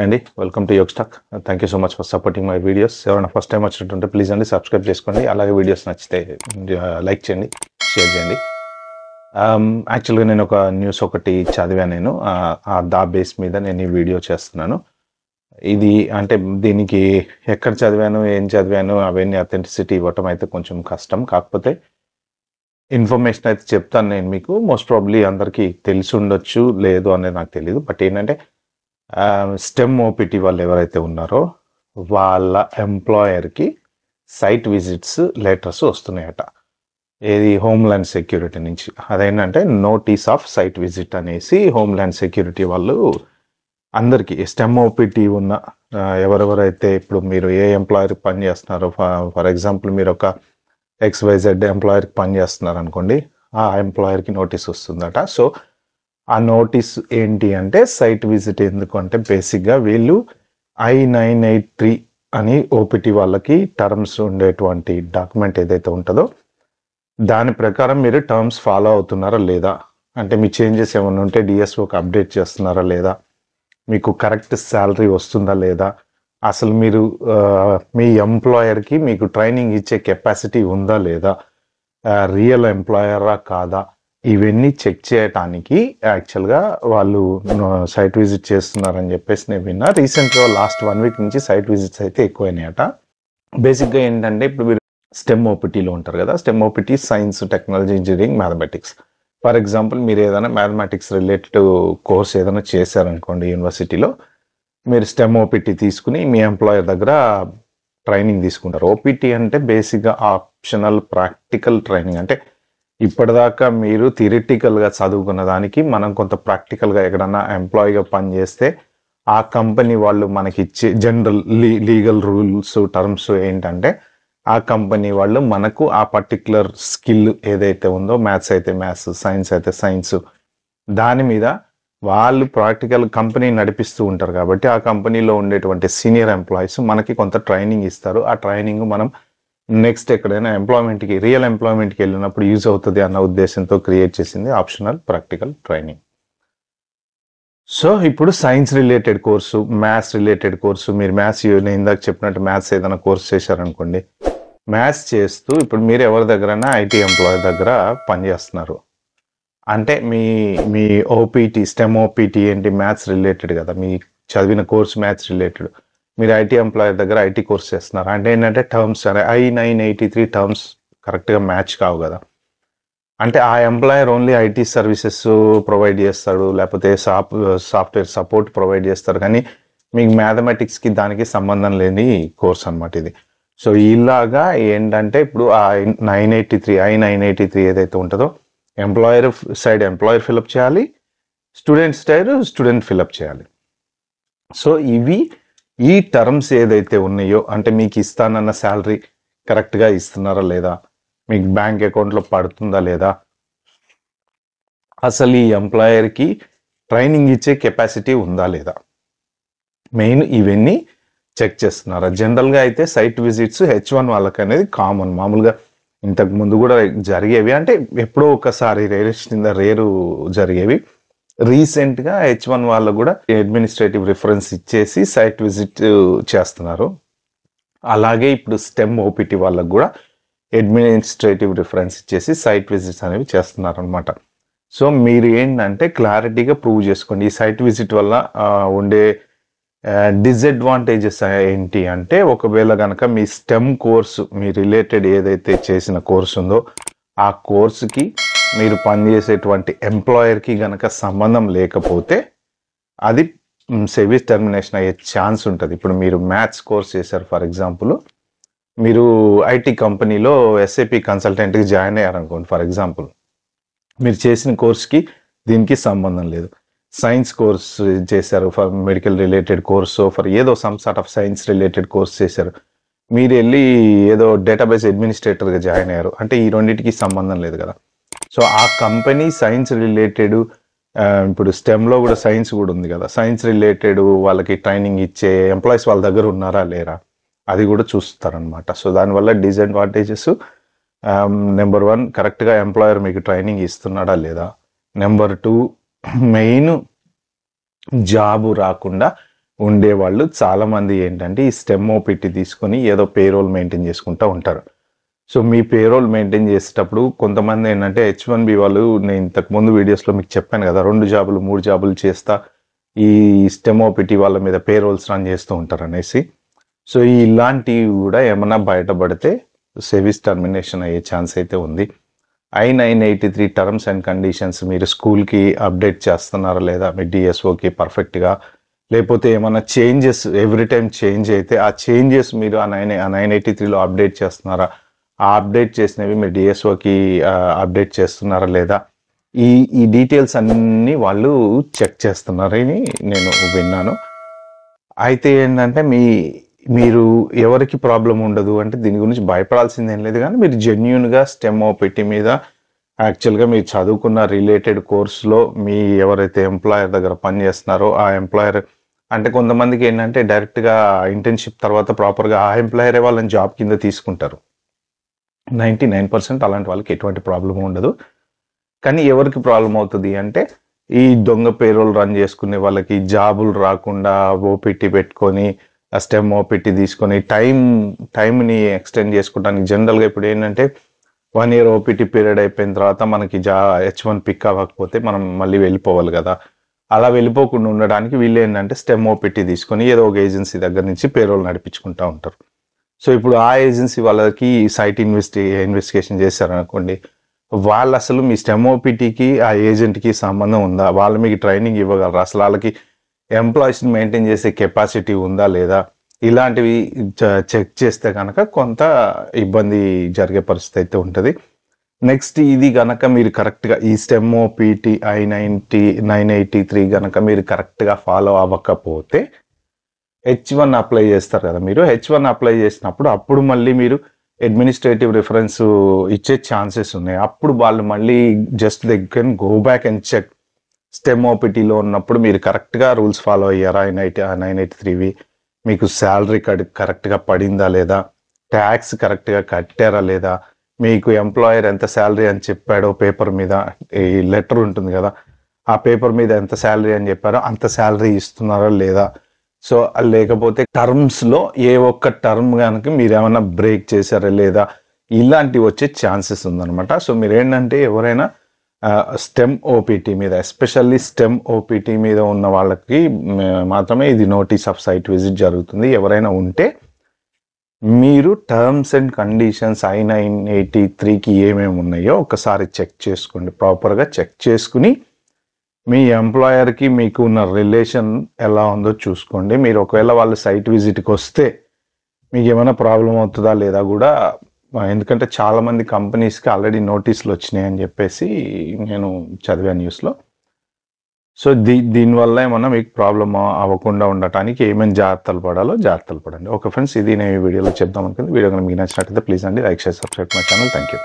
అండి welcome to యోగస్టాక్. Thank you so much for supporting my videos. ఎవరైనా first time వచ్చినట్టుంటే ప్లీజ్ అండి సబ్స్క్రైబ్ చేసుకోండి. అలాగే వీడియోస్ నచ్చితే లైక్ చేయండి, షేర్ చేయండి. యాక్చువల్గా నేను ఒక న్యూస్ ఒకటి చదివాను. నేను దా బేస్ మీద నేను ఈ వీడియో చేస్తున్నాను. ఇది అంటే దీనికి ఎక్కడ చదివాను, ఏం చదివాను అవన్నీ అథెంటిసిటీ ఇవ్వటం అయితే కొంచెం కష్టం. కాకపోతే ఇన్ఫర్మేషన్ అయితే చెప్తాను నేను మీకు. మోస్ట్ ప్రాబ్లీ అందరికీ తెలిసి ఉండొచ్చు, లేదు అనేది నాకు తెలియదు. బట్ ఏంటంటే స్టెమ్ ఓపీటీ వాళ్ళు ఎవరైతే ఉన్నారో వాళ్ళ ఎంప్లాయర్కి సైట్ విజిట్స్ లెటర్స్ వస్తున్నాయట. ఏది హోమ్ల్యాండ్ సెక్యూరిటీ నుంచి. అదేంటంటే నోటీస్ ఆఫ్ సైట్ విజిట్ అనేసి హోమ్ల్యాండ్ సెక్యూరిటీ వాళ్ళు అందరికీ స్టెమ్ ఓపీటీ ఉన్న ఎవరెవరైతే ఇప్పుడు మీరు ఏ ఎంప్లాయర్కి పని చేస్తున్నారో, ఫర్ ఎగ్జాంపుల్ మీరు ఒక XYZ ఎంప్లాయర్కి పని చేస్తున్నారు అనుకోండి, ఆ ఎంప్లాయర్కి నోటీస్ వస్తుందట. సో ఆ నోటీస్ ఏంటి అంటే సైట్ విజిట్. ఎందుకు అంటే బేసిక్గా వీళ్ళు I-983 అని ఓపీటీ వాళ్ళకి టర్మ్స్ ఉండేటువంటి డాక్యుమెంట్ ఏదైతే ఉంటుందో దాని ప్రకారం మీరు టర్మ్స్ ఫాలో అవుతున్నారా లేదా, అంటే మీ చేంజెస్ ఏమైనా ఉంటే డిఎస్ఓకి అప్డేట్ చేస్తున్నారా లేదా, మీకు కరెక్ట్ శాలరీ వస్తుందా లేదా, అసలు మీరు మీ ఎంప్లాయర్కి మీకు ట్రైనింగ్ ఇచ్చే కెపాసిటీ ఉందా లేదా, రియల్ ఎంప్లాయరా కాదా, ఇవన్నీ చెక్ చేయటానికి యాక్చువల్గా వాళ్ళు సైట్ విజిట్ చేస్తున్నారని చెప్పేసి నేను విన్నా. రీసెంట్గా లాస్ట్ 1 వీక్ నుంచి సైట్ విజిట్స్ అయితే ఎక్కువైనాయట. బేసిక్గా ఏంటంటే ఇప్పుడు మీరు స్టెమ్ ఓపీటీలో ఉంటారు కదా. Stem OPT science, technology, engineering, mathematics. For example మీరు ఏదైనా మ్యాథమెటిక్స్ రిలేటెడ్ కోర్స్ ఏదైనా చేశారనుకోండి యూనివర్సిటీలో, మీరు స్టెమ్ ఓపీటీ తీసుకుని మీ ఎంప్లాయర్ దగ్గర ట్రైనింగ్ తీసుకుంటారు. ఓపీటీ అంటే బేసిక్గా ఆప్షనల్ ప్రాక్టికల్ ట్రైనింగ్. అంటే ఇప్పటిదాకా మీరు థియరిటికల్గా చదువుకున్న దానికి మనం కొంత ప్రాక్టికల్గా ఎక్కడన్నా ఎంప్లాయీగా పనిచేస్తే ఆ కంపెనీ వాళ్ళు మనకి ఇచ్చే జనరల్ లీగల్ రూల్స్, టర్మ్స్ ఏంటంటే ఆ కంపెనీ వాళ్ళు మనకు ఆ పర్టిక్యులర్ స్కిల్ ఏదైతే ఉందో, మ్యాథ్స్ అయితే మ్యాథ్స్, సైన్స్ అయితే సైన్స్, దాని మీద వాళ్ళు ప్రాక్టికల్ కంపెనీ నడిపిస్తూ ఉంటారు. కాబట్టి ఆ కంపెనీలో ఉండేటువంటి సీనియర్ ఎంప్లాయీస్ మనకి కొంత ట్రైనింగ్ ఇస్తారు. ఆ ట్రైనింగ్ మనం నెక్స్ట్ ఎక్కడైనా ఎంప్లాయ్మెంట్కి, రియల్ ఎంప్లాయ్మెంట్కి వెళ్ళినప్పుడు యూజ్ అవుతుంది అన్న ఉద్దేశంతో క్రియేట్ చేసింది ఆప్షనల్ ప్రాక్టికల్ ట్రైనింగ్. సో ఇప్పుడు science related course, maths related course, మీరు మ్యాథ్స్ నేను ఇందాక చెప్పినట్టు మ్యాథ్స్ ఏదైనా కోర్స్ చేశారనుకోండి, మ్యాథ్స్ చేస్తూ ఇప్పుడు మీరు ఎవరి దగ్గరైనా ఐటీ ఎంప్లాయీ దగ్గర పనిచేస్తున్నారు అంటే మీ మీ ఓపీటీ, స్టెమ్ ఓపీటీ ఏంటి, మ్యాథ్స్ రిలేటెడ్ కదా, మీ చదివిన కోర్స్ మ్యాథ్స్ రిలేటెడ్. మీరు ఐటీ ఎంప్లాయర్ దగ్గర ఐటీ కోర్స్ చేస్తున్నారు అంటే ఏంటంటే టర్మ్స్ I-983 టర్మ్స్ కరెక్ట్గా మ్యాచ్ కావు కదా. అంటే ఆ employer only IT services provide చేస్తాడు, లేకపోతే సాఫ్ట్వేర్ సపోర్ట్ ప్రొవైడ్ చేస్తారు, కానీ మీకు మ్యాథమెటిక్స్కి దానికి సంబంధం లేని కోర్స్ అనమాట ఇది. సో ఇలాగా ఏంటంటే ఇప్పుడు I-983 ఏదైతే ఉంటుందో ఎంప్లాయర్ సైడ్ ఎంప్లాయర్ ఫిలప్ చేయాలి, స్టూడెంట్ సైడ్ స్టూడెంట్ ఫిలప్ చేయాలి. సో ఇవి ఈ టర్మ్స్ ఏదైతే ఉన్నాయో, అంటే మీకు ఇస్తానన్న శాలరీ కరెక్ట్గా ఇస్తున్నారా లేదా, మీకు బ్యాంక్ అకౌంట్లో పడుతుందా లేదా, అసలు ఈ ఎంప్లాయర్కి ట్రైనింగ్ ఇచ్చే కెపాసిటీ ఉందా లేదా, మెయిన్ ఇవన్నీ చెక్ చేస్తున్నారా. జనరల్గా అయితే సైట్ విజిట్స్ H1 వాళ్ళకి అనేది కామన్, మామూలుగా ఇంతకు ముందు కూడా జరిగేవి, అంటే ఎప్పుడో ఒకసారి రేరు జరిగేవి. రీసెంట్గా H1 వాళ్ళకు కూడా అడ్మినిస్ట్రేటివ్ రిఫరెన్స్ ఇచ్చేసి సైట్ విజిట్ చేస్తున్నారు. అలాగే ఇప్పుడు స్టెమ్ ఓపీటీ వాళ్ళకు కూడా అడ్మినిస్ట్రేటివ్ రిఫరెన్స్ ఇచ్చేసి సైట్ విజిట్స్ అనేవి చేస్తున్నారు అనమాట. సో మీరు ఏంటంటే క్లారిటీగా ప్రూవ్ చేసుకోండి. ఈ సైట్ విజిట్ వల్ల ఉండే డిసడ్వాంటేజెస్ ఏంటి అంటే, ఒకవేళ కనుక మీ స్టెమ్ కోర్సు, మీ రిలేటెడ్ ఏదైతే చేసిన కోర్సు ఉందో ఆ కోర్సుకి మీరు పనిచేసేటువంటి ఎంప్లాయర్కి కనుక సంబంధం లేకపోతే అది సర్వీస్ టర్మినేషన్ అయ్యే ఛాన్స్ ఉంటుంది. ఇప్పుడు మీరు మ్యాథ్స్ కోర్స్ చేశారు, ఫర్ ఎగ్జాంపుల్ మీరు ఐటీ కంపెనీలో SAP కన్సల్టెంట్కి జాయిన్ అయ్యారనుకోండి, ఫర్ ఎగ్జాంపుల్ మీరు చేసిన కోర్స్కి దీనికి సంబంధం లేదు. సైన్స్ కోర్స్ చేశారు, for medical related course, for ఏదో some sort of science related course చేశారు, మీరు వెళ్ళి ఏదో డేటాబేస్ అడ్మినిస్ట్రేటర్గా జాయిన్ అయ్యారు అంటే ఈ రెండింటికి సంబంధం లేదు కదా. సో ఆ కంపెనీ సైన్స్ రిలేటెడ్, ఇప్పుడు స్టెమ్లో కూడా సైన్స్ కూడా ఉంది కదా, సైన్స్ రిలేటెడ్ వాళ్ళకి ట్రైనింగ్ ఇచ్చే ఎంప్లాయీస్ వాళ్ళ దగ్గర ఉన్నారా లేరా అది కూడా చూస్తారనమాట. సో దానివల్ల డిసడ్వాంటేజెస్, నెంబర్ 1 కరెక్ట్గా ఎంప్లాయర్ మీకు ట్రైనింగ్ ఇస్తున్నాడా లేదా, నెంబర్ 2 మెయిన్ జాబు రాకుండా ఉండేవాళ్ళు చాలామంది ఏంటంటే ఈ స్టెమ్ ఓపీటీ తీసుకొని ఏదో పేరోల్ మెయింటైన్ చేసుకుంటూ ఉంటారు. సో మీ పేరోల్ మెయింటైన్ చేసేటప్పుడు కొంతమంది ఏంటంటే H1B వాళ్ళు, నేను ఇంతకుముందు వీడియోస్లో మీకు చెప్పాను కదా, 2 జాబులు 3 జాబులు చేస్తా ఈ స్టెమ్ ఓపీటీ వాళ్ళ మీద పేరోల్స్ రన్ చేస్తూ ఉంటారు అనేసి. సో ఇలాంటివి కూడా ఏమన్నా బయటపడితే సెవిస్ టర్మినేషన్ అయ్యే ఛాన్స్ అయితే ఉంది. I-983 టర్మ్స్ అండ్ కండిషన్స్ మీరు స్కూల్కి అప్డేట్ చేస్తున్నారా లేదా మీ డిఎస్ఓకి పర్ఫెక్ట్గా, లేకపోతే ఏమైనా చేంజెస్ ఎవ్రీ టైం చేంజ్ అయితే ఆ చేంజెస్ మీరు ఆ 983లో అప్డేట్ చేస్తున్నారా, ఆ అప్డేట్ చేసినవి మీ డిఎస్ఓకి అప్డేట్ చేస్తున్నారా లేదా, ఈ డీటెయిల్స్ అన్నీ వాళ్ళు చెక్ చేస్తున్నారని నేను విన్నాను. అయితే ఏంటంటే మీరు ఎవరికి ప్రాబ్లం ఉండదు అంటే దీని గురించి భయపడాల్సింది ఏం లేదు, కానీ మీరు జెన్యున్గా స్టెమ్ ఓపీటీ మీద యాక్చువల్గా మీరు చదువుకున్న రిలేటెడ్ కోర్సులో మీ ఎవరైతే ఎంప్లాయర్ దగ్గర పని చేస్తున్నారో ఆ ఎంప్లాయర్, అంటే కొంతమందికి ఏంటంటే డైరెక్ట్గా ఇంటర్న్షిప్ తర్వాత ప్రాపర్గా ఆ ఎంప్లాయరే వాళ్ళని జాబ్ కింద తీసుకుంటారు. 99% అలాంటి వాళ్ళకి ఎటువంటి ప్రాబ్లం ఉండదు. కానీ ఎవరికి ప్రాబ్లం అవుతుంది అంటే ఈ దొంగ పేరోల్ రన్ చేసుకునే వాళ్ళకి జాబులు రాకుండా ఓపీటీ పెట్టుకొని స్టెమ్ ఓపీటీ తీసుకొని టైంని ఎక్స్టెండ్ చేసుకోవడానికి జనరల్గా ఇప్పుడు ఏంటంటే 1 year ఓపీటీ పీరియడ్ అయిపోయిన తర్వాత మనకి H1 పిక్ అవ్వకపోతే మనం మళ్ళీ వెళ్ళిపోవాలి కదా. అలా వెళ్ళిపోకుండా ఉండడానికి వీళ్ళు ఏంటంటే స్టెమ్ ఓపీటీ తీసుకొని ఏదో ఒక ఏజెన్సీ దగ్గర నుంచి పేరోల్ నడిపించుకుంటూ ఉంటారు. సో ఇప్పుడు ఆ ఏజెన్సీ వాళ్ళకి సైట్ ఇన్వెస్టిగేషన్ చేశారనుకోండి, వాళ్ళు అసలు మీ స్టెమ్ ఓపీటీకి ఆ ఏజెంట్కి సంబంధం ఉందా, వాళ్ళు మీకు ట్రైనింగ్ ఇవ్వగలరా, అసలు వాళ్ళకి ఎంప్లాయీస్ని మెయింటైన్ చేసే కెపాసిటీ ఉందా లేదా, ఇలాంటివి చెక్ చేస్తే కనుక కొంత ఇబ్బంది జరిగే పరిస్థితి అయితే ఉంటుంది. నెక్స్ట్ ఇది కనుక మీరు కరెక్ట్గా ఈ స్టెమ్ ఓపీటీ I-983 కనుక మీరు కరెక్ట్గా ఫాలో అవ్వకపోతే H1 అప్లై చేస్తారు కదా, మీరు H1 అప్లై చేసినప్పుడు అప్పుడు మళ్ళీ మీరు అడ్మినిస్ట్రేటివ్ రిఫరెన్స్ ఇచ్చే ఛాన్సెస్ ఉన్నాయి. అప్పుడు వాళ్ళు మళ్ళీ just they can go back and check STEM ఓపీటీలో ఉన్నప్పుడు మీరు కరెక్ట్గా రూల్స్ ఫాలో అయ్యారా, 983వి, మీకు శాలరీ కరెక్ట్గా పడిందా లేదా, ట్యాక్స్ కరెక్ట్గా కట్టారా లేదా, మీకు ఎంప్లాయర్ ఎంత శాలరీ అని చెప్పాడో పేపర్ మీద, ఈ లెటర్ ఉంటుంది కదా ఆ పేపర్ మీద ఎంత శాలరీ అని చెప్పారో అంత శాలరీ ఇస్తున్నారా లేదా. సో లేకపోతే టర్మ్స్లో ఏ ఒక్క టర్మ్ కనుక మీరు ఏమైనా బ్రేక్ చేశారా లేదా, ఇలాంటివి వచ్చే ఛాన్సెస్ ఉందన్నమాట. సో మీరు ఏంటంటే ఎవరైనా స్టెమ్ ఓపీటీ మీద, ఎస్పెషల్లీ స్టెమ్ ఓపీటీ మీద ఉన్న వాళ్ళకి మాత్రమే ఇది నోటీస్ ఆఫ్ సైట్ విజిట్ జరుగుతుంది. ఎవరైనా ఉంటే మీరు టర్మ్స్ అండ్ కండిషన్స్ I-983కి ఏమేమి ఉన్నాయో ఒకసారి చెక్ చేసుకోండి, ప్రాపర్గా చెక్ చేసుకుని మీ ఎంప్లాయర్కి మీకు ఉన్న రిలేషన్ ఎలా ఉందో చూసుకోండి. మీరు ఒకవేళ వాళ్ళు సైట్ విజిట్కి వస్తే మీకు ఏమైనా ప్రాబ్లం అవుతుందా లేదా కూడా, ఎందుకంటే చాలామంది కంపెనీస్కి ఆల్రెడీ నోటీసులు వచ్చినాయి అని చెప్పేసి నేను చదివాను న్యూస్లో. సో దీనివల్ల ఏమన్నా మీకు ప్రాబ్లం అవ్వకుండా ఉండటానికి ఏమేమి జాగ్రత్తలు పడాలో జాగ్రత్తలు పడండి. ఓకే ఫ్రెండ్స్, ఇది నేను ఈ వీడియోలో చెప్దాం అనుకుంది. వీడియో కనుక మీకు నచ్చినట్లయితే ప్లీజ్ అండి like, share, subscribe my channel. Thank you.